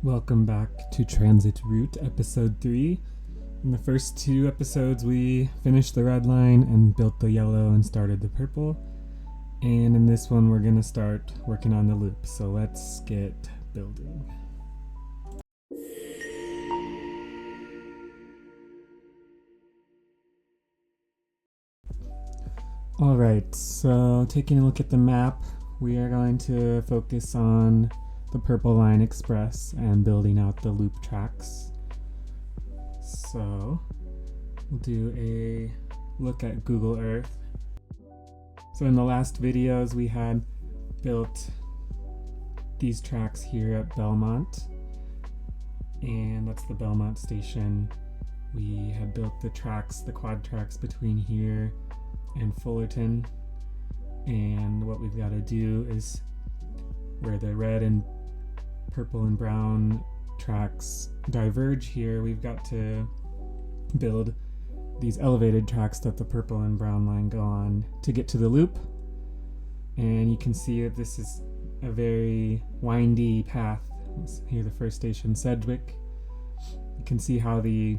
Welcome back to Transit Route Episode 3. In the first two episodes, we finished the red line and built the yellow and started the purple. And in this one, we're going to start working on the loop. So let's get building. Alright, so taking a look at the map, we are going to focus on the Purple Line Express and building out the loop tracks. So we'll do a look at Google Earth. So in the last videos we had built these tracks here at Belmont, and that's the Belmont station. We had built the tracks, the quad tracks between here and Fullerton, and what we've got to do is where the red and purple and brown tracks diverge here, we've got to build these elevated tracks that the purple and brown line go on to get to the loop. And you can see that this is a very windy path. Here, the first station, Sedgwick. You can see how the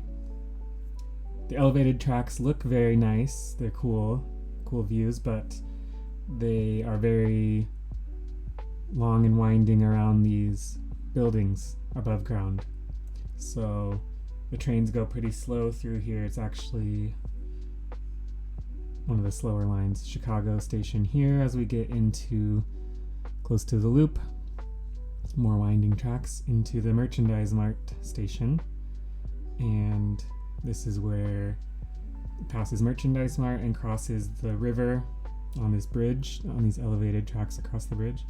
elevated tracks look very nice. They're cool views, but they are very long and winding around these buildings above ground. So the trains go pretty slow through here. It's actually one of the slower lines. Chicago station here as we get into close to the loop. More winding tracks into the Merchandise Mart station. And this is where it passes Merchandise Mart and crosses the river on this bridge, on these elevated tracks across the bridge.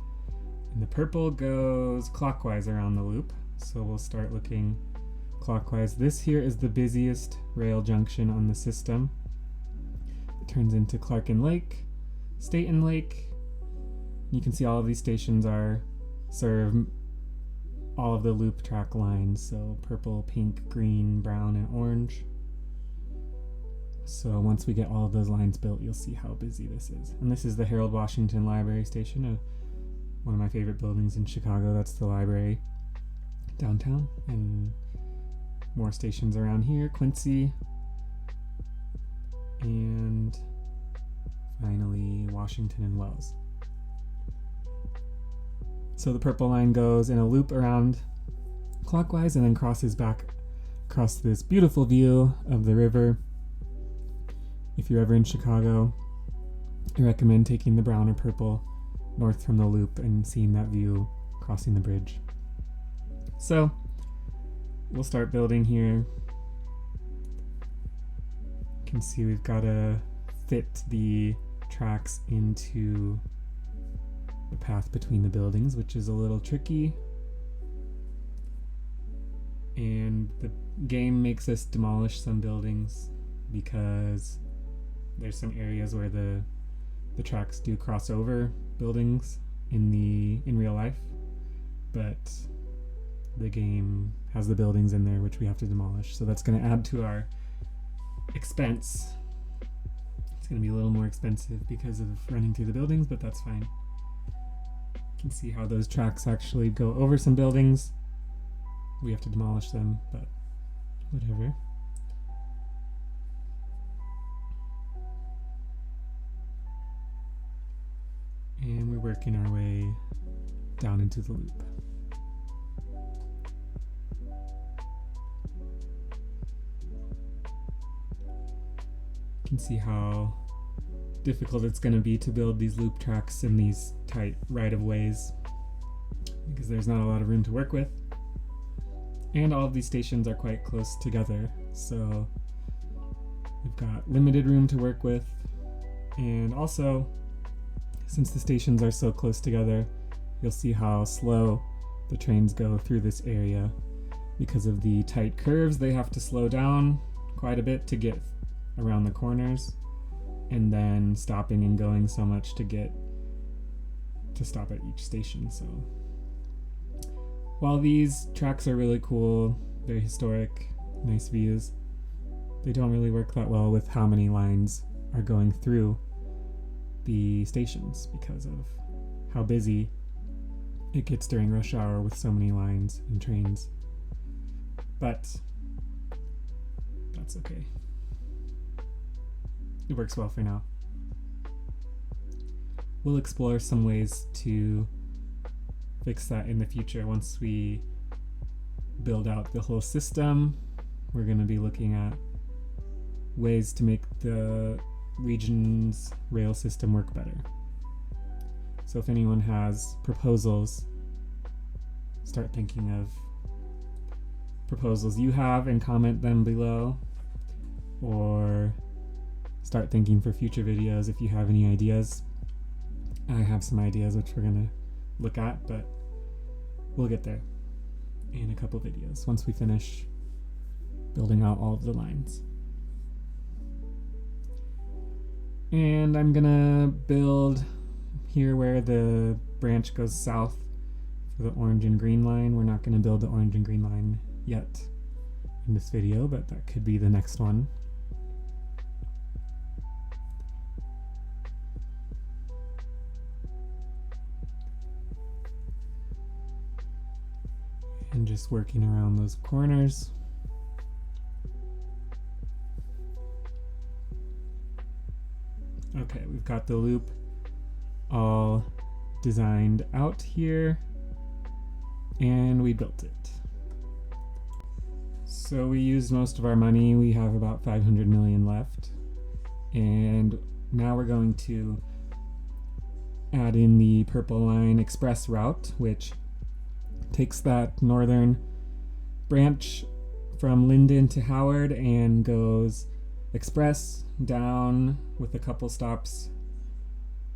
And the purple goes clockwise around the loop, so we'll start looking clockwise. This here is the busiest rail junction on the system. It turns into Clarkin Lake, Staten Lake. You can see all of these stations serve all of the loop track lines, so purple, pink, green, brown, and orange. So once we get all of those lines built, you'll see how busy this is. And this is the Harold Washington Library Station, one of my favorite buildings in Chicago. That's the library downtown, and more stations around here, Quincy, and finally Washington and Wells. So the purple line goes in a loop around clockwise and then crosses back across this beautiful view of the river. If you're ever in Chicago, I recommend taking the brown or purple north from the loop and seeing that view crossing the bridge. So we'll start building here. You can see we've got to fit the tracks into the path between the buildings, which is a little tricky. And the game makes us demolish some buildings because there's some areas where the tracks do cross over buildings in real life, but the game has the buildings in there which we have to demolish, so that's going to add to our expense. It's going to be a little more expensive because of running through the buildings, but that's fine. You can see how those tracks actually go over some buildings. We have to demolish them, but whatever. And we're working our way down into the loop. You can see how difficult it's going to be to build these loop tracks in these tight right-of-ways because there's not a lot of room to work with. And all of these stations are quite close together, so we've got limited room to work with. And also, since the stations are so close together, you'll see how slow the trains go through this area. Because of the tight curves, they have to slow down quite a bit to get around the corners, and then stopping and going so much to stop at each station. So while these tracks are really cool, very historic, nice views, they don't really work that well with how many lines are going through the stations because of how busy it gets during rush hour with so many lines and trains. But that's okay. It works well for now. We'll explore some ways to fix that in the future. Once we build out the whole system, we're going to be looking at ways to make the region's rail system work better. So if anyone has proposals, start thinking of proposals you have and comment them below, or start thinking for future videos if you have any ideas. I have some ideas which we're gonna look at, but we'll get there in a couple videos once we finish building out all of the lines. And I'm gonna build here where the branch goes south for the orange and green line. We're not gonna build the orange and green line yet in this video, but that could be the next one. And just working around those corners. Okay, we've got the loop all designed out here, and we built it. So we used most of our money. We have about 500 million left, and now we're going to add in the Purple Line Express route, which takes that northern branch from Linden to Howard and goes express down with a couple stops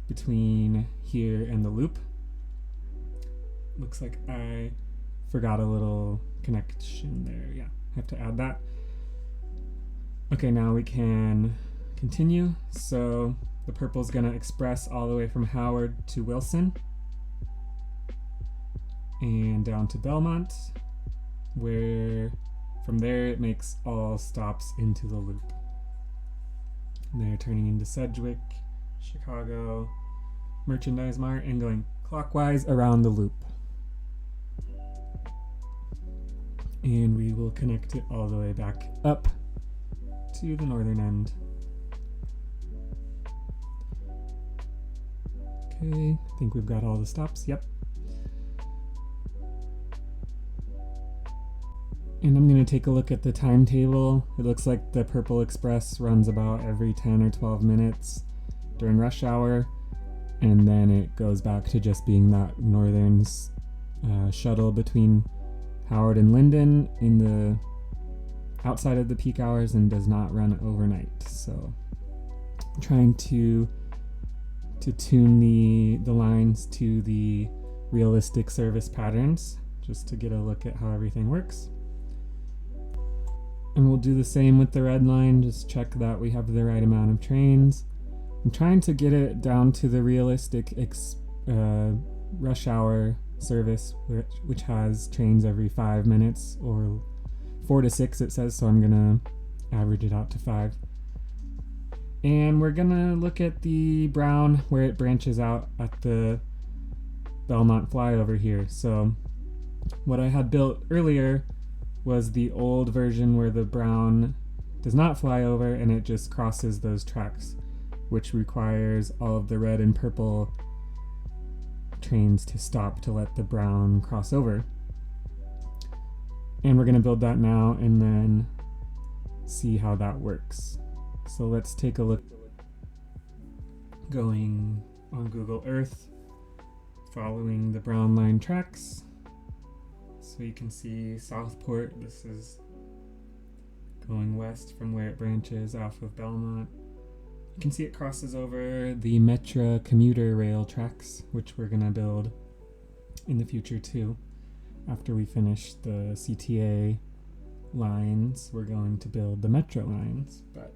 between here and the loop. Looks like I forgot a little connection there. Yeah, I have to add that. Okay, now we can continue. So the purple's gonna express all the way from Howard to Wilson and down to Belmont, where from there it makes all stops into the loop. And they're turning into Sedgwick, Chicago, Merchandise Mart, and going clockwise around the loop. And we will connect it all the way back up to the northern end. Okay, I think we've got all the stops. Yep. And I'm going to take a look at the timetable. It looks like the Purple Express runs about every 10 or 12 minutes during rush hour, and then it goes back to just being that northern shuttle between Howard and Linden in the outside of the peak hours and does not run overnight. So I'm trying to tune the lines to the realistic service patterns just to get a look at how everything works. And we'll do the same with the red line, just check that we have the right amount of trains. I'm trying to get it down to the realistic rush hour service, which has trains every 5 minutes, or 4 to 6 it says, so I'm gonna average it out to 5. And we're gonna look at the brown where it branches out at the Belmont flyover here. So what I had built earlier was the old version where the brown does not fly over and it just crosses those tracks, which requires all of the red and purple trains to stop to let the brown cross over. And we're going to build that now and then see how that works. So let's take a look. Going on Google Earth, following the brown line tracks. So you can see Southport. This is going west from where it branches off of Belmont. You can see it crosses over the Metra commuter rail tracks, which we're going to build in the future too. After we finish the CTA lines, we're going to build the Metro lines, but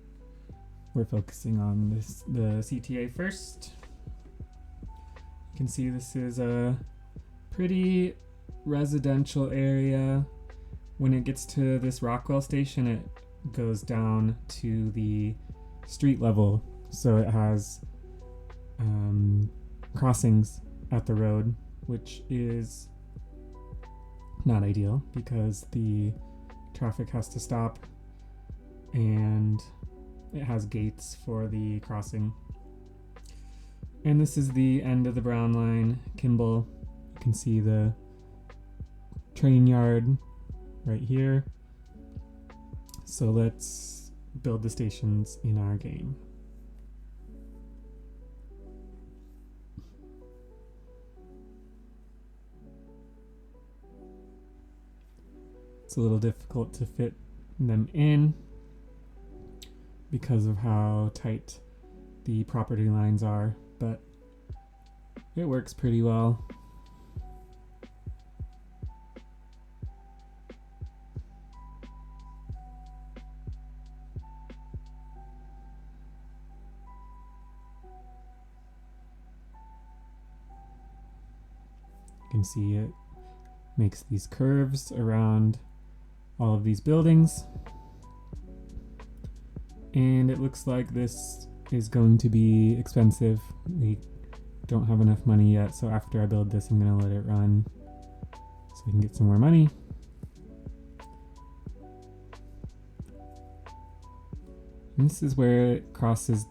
we're focusing on the CTA first. You can see this is a pretty residential area. When it gets to this Rockwell station, it goes down to the street level, so it has crossings at the road which is not ideal because the traffic has to stop and it has gates for the crossing. And this is the end of the Brown Line, Kimball. You can see the train yard right here. So let's build the stations in our game. It's a little difficult to fit them in because of how tight the property lines are, but it works pretty well. You can see it makes these curves around all of these buildings, and it looks like this is going to be expensive. We don't have enough money yet, so after I build this I'm going to let it run so we can get some more money. And this is where it crosses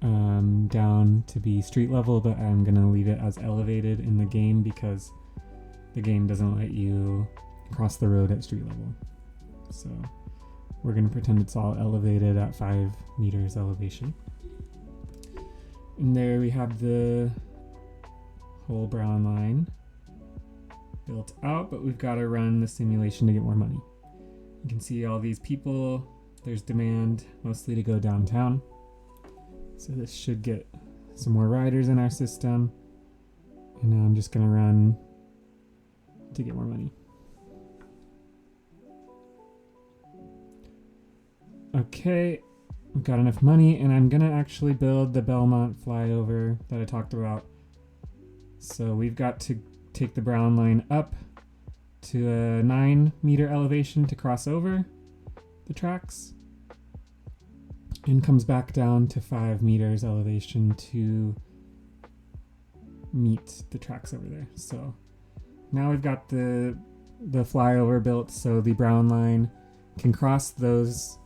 down to be street level, but I'm going to leave it as elevated in the game because the game doesn't let you cross the road at street level. So we're going to pretend it's all elevated at 5 meters elevation. And there we have the whole Brown Line built out, but we've got to run the simulation to get more money. You can see all these people. There's demand mostly to go downtown. So this should get some more riders in our system. And now I'm just going to run to get more money. Okay, we've got enough money, and I'm gonna actually build the Belmont flyover that I talked about. So we've got to take the Brown Line up to a 9 meter elevation to cross over the tracks, and comes back down to 5 meters elevation to meet the tracks over there. So now we've got the flyover built so the Brown Line can cross those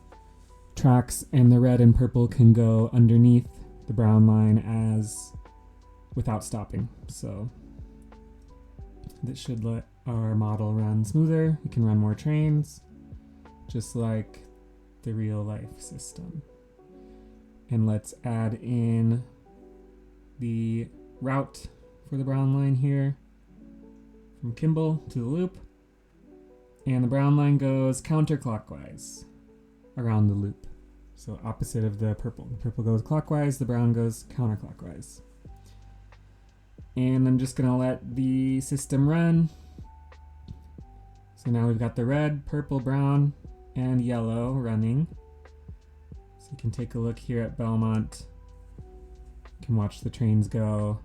tracks and the red and purple can go underneath the Brown Line as without stopping. So this should let our model run smoother. We can run more trains just like the real life system. And let's add in the route for the Brown Line here from Kimball to the loop. And the Brown Line goes counterclockwise around the loop. So opposite of the purple. The purple goes clockwise, the brown goes counterclockwise. And I'm just gonna let the system run. So now we've got the red, purple, brown, and yellow running. So you can take a look here at Belmont. You can watch the trains go.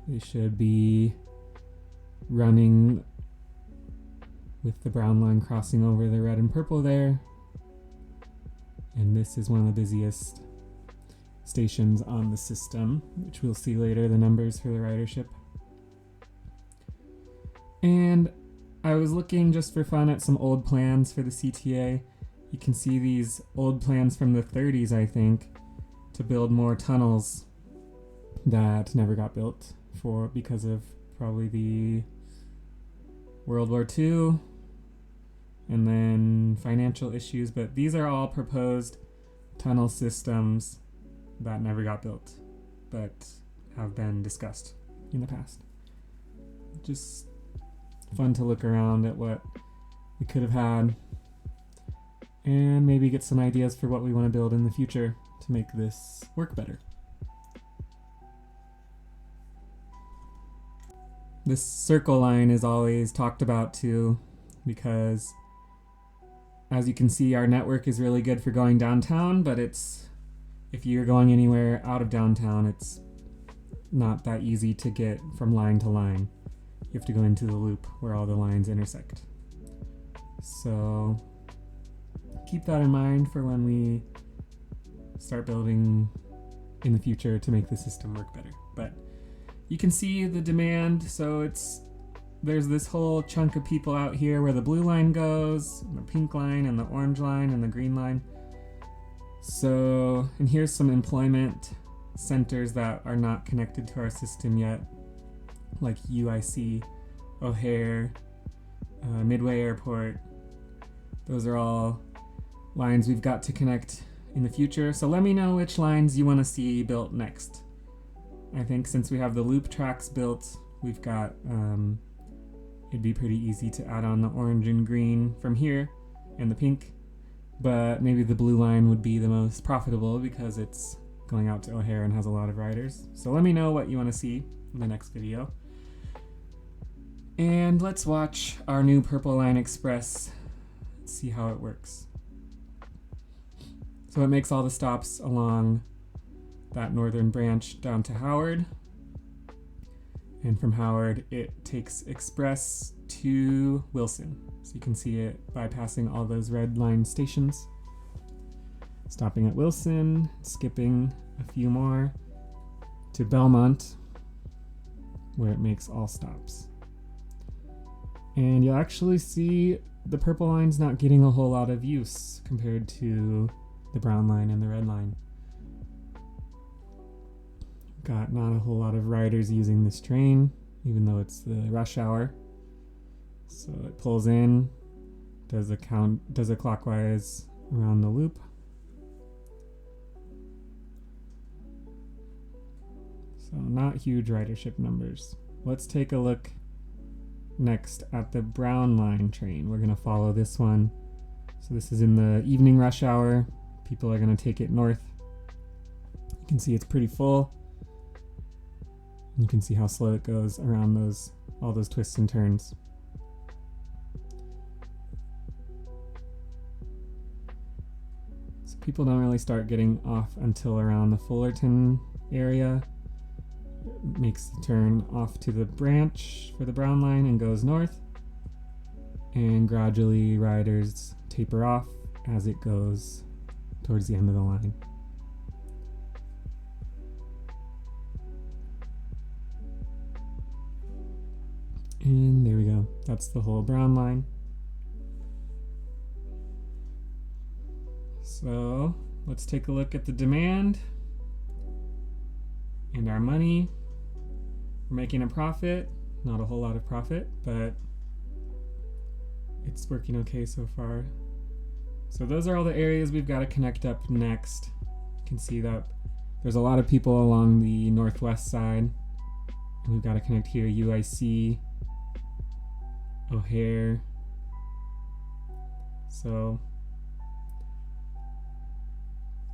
They should be running with the Brown Line crossing over the red and purple there. And this is one of the busiest stations on the system, which we'll see later, the numbers for the ridership. And I was looking just for fun at some old plans for the CTA. You can see these old plans from the 30s, I think, to build more tunnels that never got built because of probably the World War II and then financial issues, but these are all proposed tunnel systems that never got built but have been discussed in the past. Just fun to look around at what we could have had and maybe get some ideas for what we want to build in the future to make this work better. This circle line is always talked about too, because as you can see, our network is really good for going downtown, but if you're going anywhere out of downtown, it's not that easy to get from line to line. You have to go into the loop where all the lines intersect. So keep that in mind for when we start building in the future to make the system work better. But you can see the demand. So there's this whole chunk of people out here where the blue line goes, and the pink line, and the orange line, and the green line. So, and here's some employment centers that are not connected to our system yet, like UIC, O'Hare, Midway Airport. Those are all lines we've got to connect in the future. So let me know which lines you want to see built next. I think since we have the loop tracks built, we've got, it'd be pretty easy to add on the orange and green from here and the pink, but maybe the blue line would be the most profitable because it's going out to O'Hare and has a lot of riders. So let me know what you want to see in the next video. And let's watch our new Purple Line Express, see how it works. So it makes all the stops along that northern branch down to Howard. And from Howard, it takes Express to Wilson. So you can see it bypassing all those red line stations. Stopping at Wilson, skipping a few more to Belmont, where it makes all stops. And you'll actually see the purple line's not getting a whole lot of use compared to the brown line and the red line. Got not a whole lot of riders using this train, even though it's the rush hour. So it pulls in, does a clockwise around the loop. So not huge ridership numbers. Let's take a look next at the brown line train. We're gonna follow this one. So this is in the evening rush hour. People are gonna take it north. You can see it's pretty full. You can see how slow it goes around all those twists and turns. So people don't really start getting off until around the Fullerton area. It makes the turn off to the branch for the brown line and goes north. And gradually riders taper off as it goes towards the end of the line. And there we go. That's the whole brown line. So let's take a look at the demand and our money. We're making a profit, not a whole lot of profit, but it's working okay so far. So those are all the areas we've got to connect up next. You can see that there's a lot of people along the northwest side. And we've got to connect here, UIC, O'Hare. So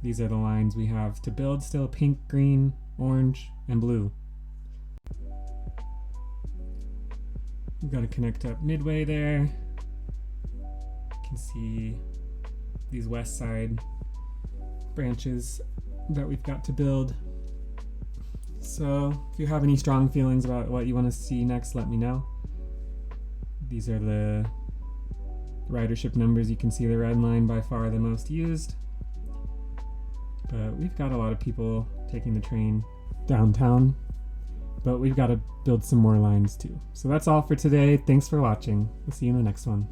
these are the lines we have to build still: pink, green, orange, and blue. We've got to connect up Midway there. You can see these west side branches that we've got to build. So if you have any strong feelings about what you want to see next, let me know. These are the ridership numbers. You can see the red line by far the most used. But we've got a lot of people taking the train downtown. But we've got to build some more lines too. So that's all for today. Thanks for watching. We'll see you in the next one.